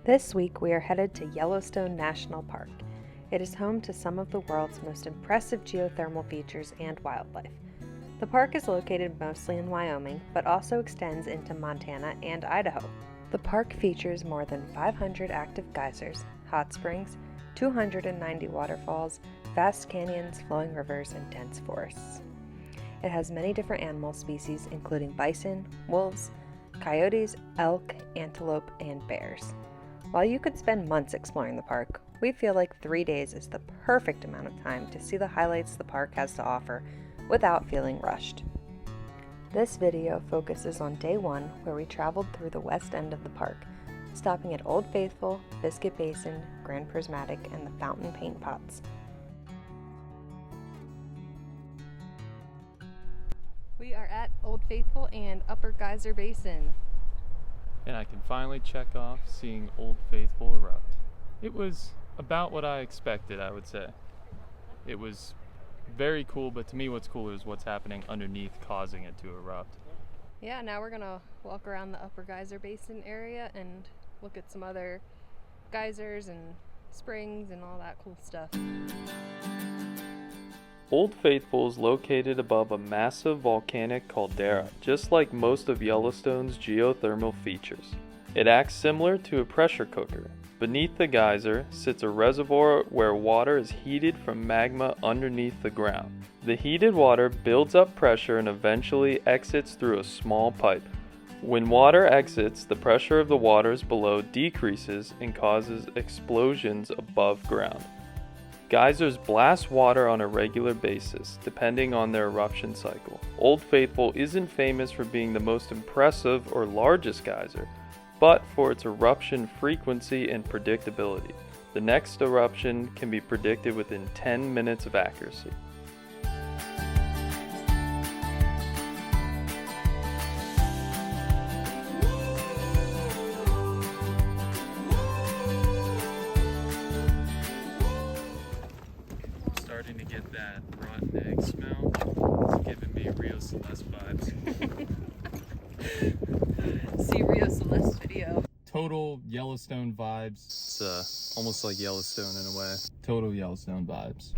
This week we are headed to Yellowstone National Park. It is home to some of the world's most impressive geothermal features and wildlife. The park is located mostly in Wyoming, but also extends into Montana and Idaho. The park features more than 500 active geysers, hot springs, 290 waterfalls, vast canyons, flowing rivers, and dense forests. It has many different animal species, including bison, wolves, coyotes, elk, antelope, and bears. While you could spend months exploring the park, we feel like 3 days is the perfect amount of time to see the highlights the park has to offer without feeling rushed. This video focuses on day 1, where we traveled through the west end of the park, stopping at Old Faithful, Biscuit Basin, Grand Prismatic, and the Fountain Paint Pots. We are at Old Faithful and Upper Geyser Basin. And I can finally check off seeing Old Faithful erupt. It was about what I expected, I would say. It was very cool, but to me what's cooler is what's happening underneath causing it to erupt. Yeah, now we're gonna walk around the Upper Geyser Basin area and look at some other geysers and springs and all that cool stuff. Old Faithful is located above a massive volcanic caldera, just like most of Yellowstone's geothermal features. It acts similar to a pressure cooker. Beneath the geyser sits a reservoir where water is heated from magma underneath the ground. The heated water builds up pressure and eventually exits through a small pipe. When water exits, the pressure of the waters below decreases and causes explosions above ground. Geysers blast water on a regular basis, depending on their eruption cycle. Old Faithful isn't famous for being the most impressive or largest geyser, but for its eruption frequency and predictability. The next eruption can be predicted within 10 minutes of accuracy. Starting to get that rotten egg smell. It's giving me Rio Celeste vibes. See Rio Celeste video. Total Yellowstone vibes. It's almost like Yellowstone in a way. Total Yellowstone vibes.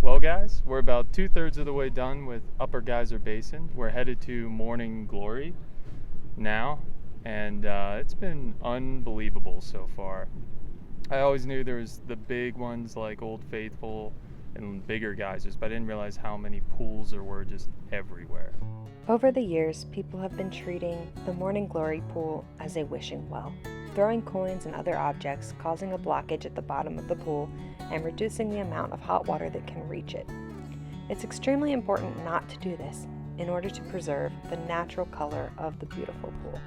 Well guys, we're about 2/3 of the way done with Upper Geyser Basin. We're headed to Morning Glory now, and it's been unbelievable so far. I always knew there was the big ones like Old Faithful and bigger geysers, but I didn't realize how many pools there were just everywhere. Over the years, people have been treating the Morning Glory pool as a wishing well, throwing coins and other objects, causing a blockage at the bottom of the pool and reducing the amount of hot water that can reach it. It's extremely important not to do this in order to preserve the natural color of the beautiful pool.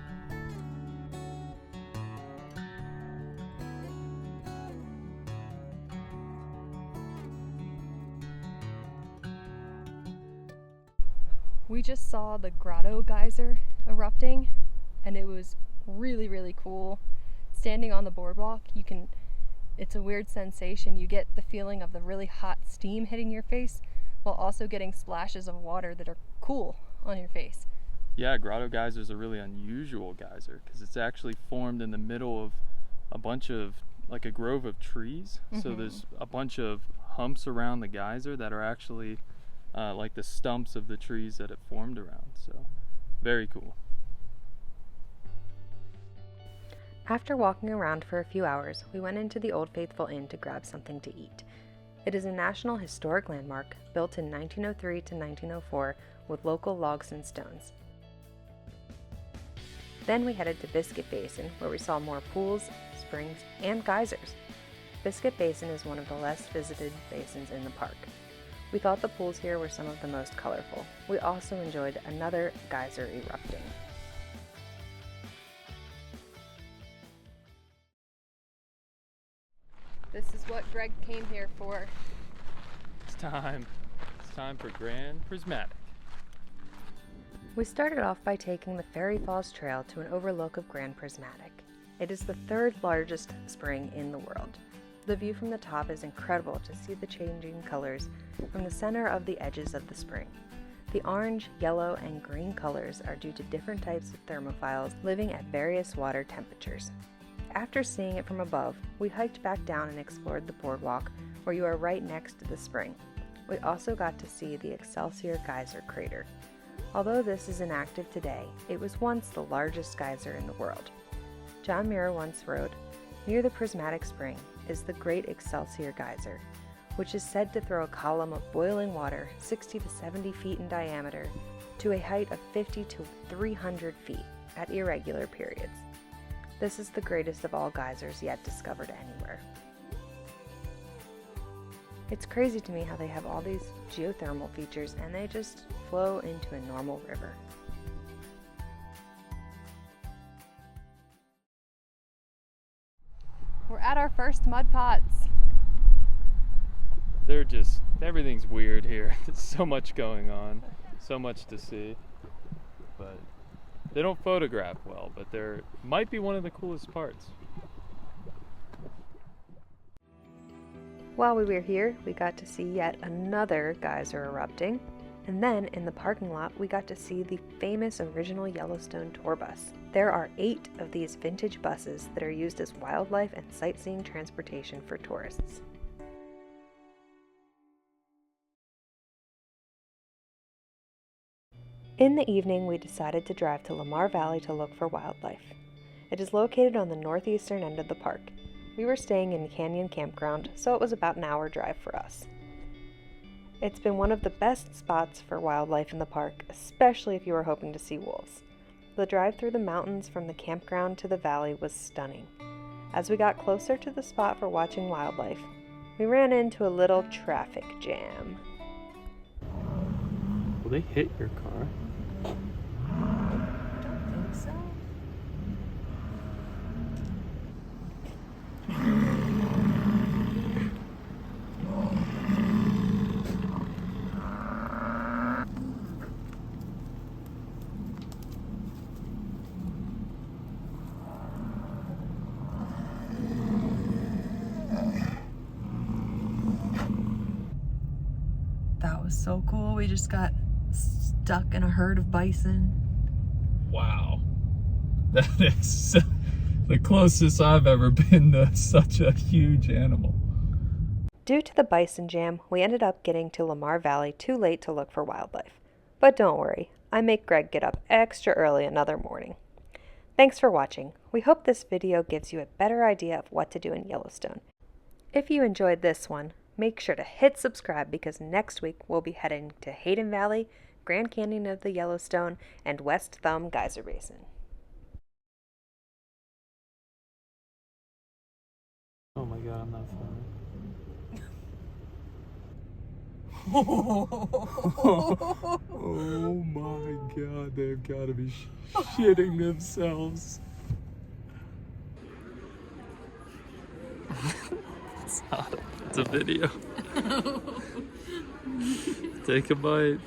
We just saw the Grotto geyser erupting, and it was really, really cool. Standing on the boardwalk, it's a weird sensation. You get the feeling of the really hot steam hitting your face while also getting splashes of water that are cool on your face. Yeah, Grotto geyser is a really unusual geyser because it's actually formed in the middle of a bunch of, like a grove of trees. Mm-hmm. So there's a bunch of humps around the geyser that are actually like the stumps of the trees that it formed around. So very cool. After walking around for a few hours, we went into the Old Faithful Inn to grab something to eat. It is a National Historic Landmark built in 1903 to 1904 with local logs and stones. Then we headed to Biscuit Basin, where we saw more pools, springs, and geysers. Biscuit Basin is one of the less visited basins in the park. We thought the pools here were some of the most colorful. We also enjoyed another geyser erupting. This is what Greg came here for. It's time for Grand Prismatic. We started off by taking the Fairy Falls Trail to an overlook of Grand Prismatic. It is the 3rd largest spring in the world. The view from the top is incredible to see the changing colors from the center of the edges of the spring. The orange, yellow, and green colors are due to different types of thermophiles living at various water temperatures. After seeing it from above, we hiked back down and explored the boardwalk where you are right next to the spring. We also got to see the Excelsior Geyser crater. Although this is inactive today, it was once the largest geyser in the world. John Muir once wrote, "Near the Prismatic spring is the Great Excelsior Geyser, which is said to throw a column of boiling water 60 to 70 feet in diameter to a height of 50 to 300 feet at irregular periods. This is the greatest of all geysers yet discovered anywhere." It's crazy to me how they have all these geothermal features and they just flow into a normal river. We're at our first mud pots. Everything's weird here. There's so much going on, so much to see. But they don't photograph well, but they're might be one of the coolest parts. While we were here, we got to see yet another geyser erupting, and then in the parking lot we got to see the famous original Yellowstone tour bus. There are 8 of these vintage buses that are used as wildlife and sightseeing transportation for tourists. In the evening, we decided to drive to Lamar Valley to look for wildlife. It is located on the northeastern end of the park. We were staying in Canyon Campground, so it was about an hour drive for us. It's been one of the best spots for wildlife in the park, especially if you are hoping to see wolves. The drive through the mountains from the campground to the valley was stunning. As we got closer to the spot for watching wildlife, we ran into a little traffic jam. Will they hit your car? I don't think so. That was so cool. We just got stuck in a herd of bison. Wow. That is the closest I've ever been to such a huge animal. Due to the bison jam, we ended up getting to Lamar Valley too late to look for wildlife. But don't worry, I make Greg get up extra early another morning. Thanks for watching. We hope this video gives you a better idea of what to do in Yellowstone. If you enjoyed this one, make sure to hit subscribe because next week we'll be heading to Hayden Valley, Grand Canyon of the Yellowstone, and West Thumb Geyser Basin. Oh my god, I'm not funny. Oh my god, they've got to be shitting themselves. It's not. It's a video. Take a bite.